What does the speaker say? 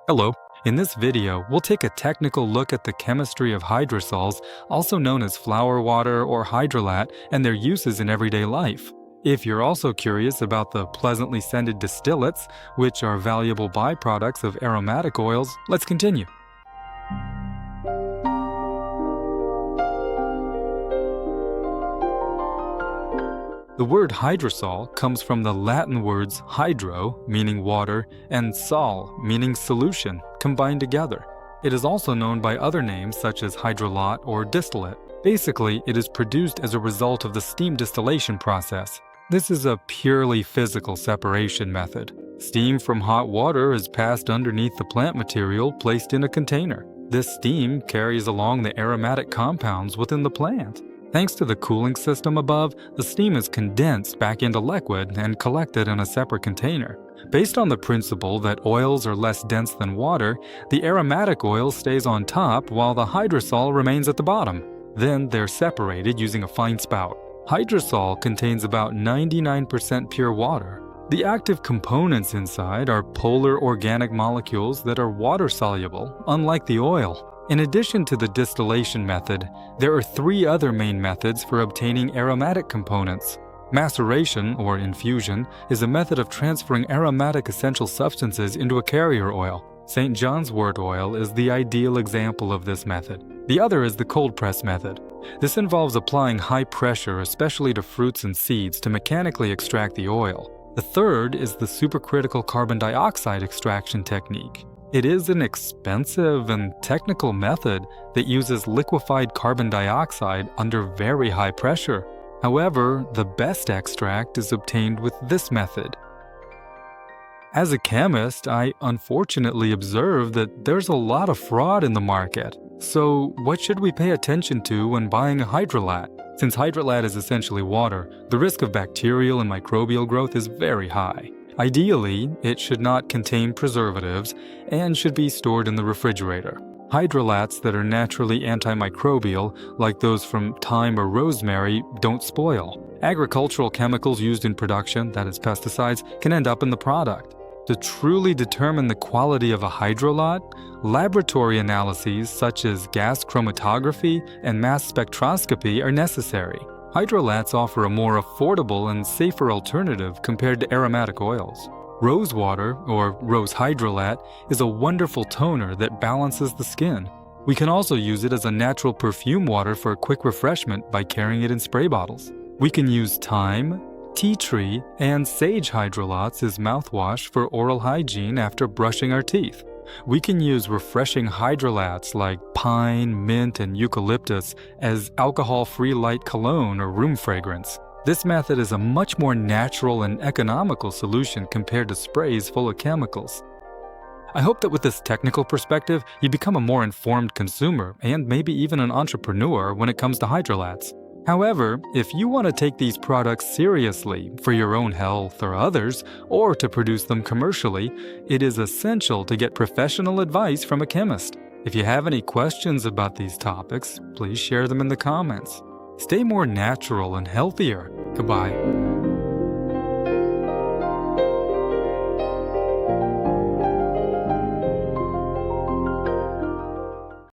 Hello. In this video, we'll take a technical look at the chemistry of hydrosols, also known as flower water or hydrolat, and their uses in everyday life. If you're also curious about the pleasantly scented distillates, which are valuable byproducts of aromatic oils, let's continue. The word hydrosol comes from the Latin words hydro, meaning water, and sol, meaning solution, combined together. It is also known by other names such as hydrolat or distillate. Basically, it is produced as a result of the steam distillation process. This is a purely physical separation method. Steam from hot water is passed underneath the plant material placed in a container. This steam carries along the aromatic compounds within the plant. Thanks to the cooling system above, the steam is condensed back into liquid and collected in a separate container. Based on the principle that oils are less dense than water, the aromatic oil stays on top while the hydrosol remains at the bottom. Then they're separated using a fine spout. Hydrosol contains about 99% pure water. The active components inside are polar organic molecules that are water-soluble, unlike the oil. In addition to the distillation method, there are three other main methods for obtaining aromatic components. Maceration, or infusion, is a method of transferring aromatic essential substances into a carrier oil. St. John's wort oil is the ideal example of this method. The other is the cold press method. This involves applying high pressure, especially to fruits and seeds, to mechanically extract the oil. The third is the supercritical carbon dioxide extraction technique. It is an expensive and technical method that uses liquefied carbon dioxide under very high pressure. However, the best extract is obtained with this method. As a chemist, I unfortunately observe that there's a lot of fraud in the market. So, what should we pay attention to when buying a hydrolat? Since hydrolat is essentially water, the risk of bacterial and microbial growth is very high. Ideally, it should not contain preservatives and should be stored in the refrigerator. Hydrolats that are naturally antimicrobial, like those from thyme or rosemary, don't spoil. Agricultural chemicals used in production, that is pesticides, can end up in the product. To truly determine the quality of a hydrolat, laboratory analyses such as gas chromatography and mass spectroscopy are necessary. Hydrolats offer a more affordable and safer alternative compared to aromatic oils. Rose water, or rose hydrolat, is a wonderful toner that balances the skin. We can also use it as a natural perfume water for a quick refreshment by carrying it in spray bottles. We can use thyme, tea tree, and sage hydrolats as mouthwash for oral hygiene after brushing our teeth. We can use refreshing hydrolats like pine, mint, and eucalyptus as alcohol-free light cologne or room fragrance. This method is a much more natural and economical solution compared to sprays full of chemicals. I hope that with this technical perspective, you become a more informed consumer and maybe even an entrepreneur when it comes to hydrolats. However, if you want to take these products seriously for your own health or others, or to produce them commercially, it is essential to get professional advice from a chemist. If you have any questions about these topics, please share them in the comments. Stay more natural and healthier. Goodbye.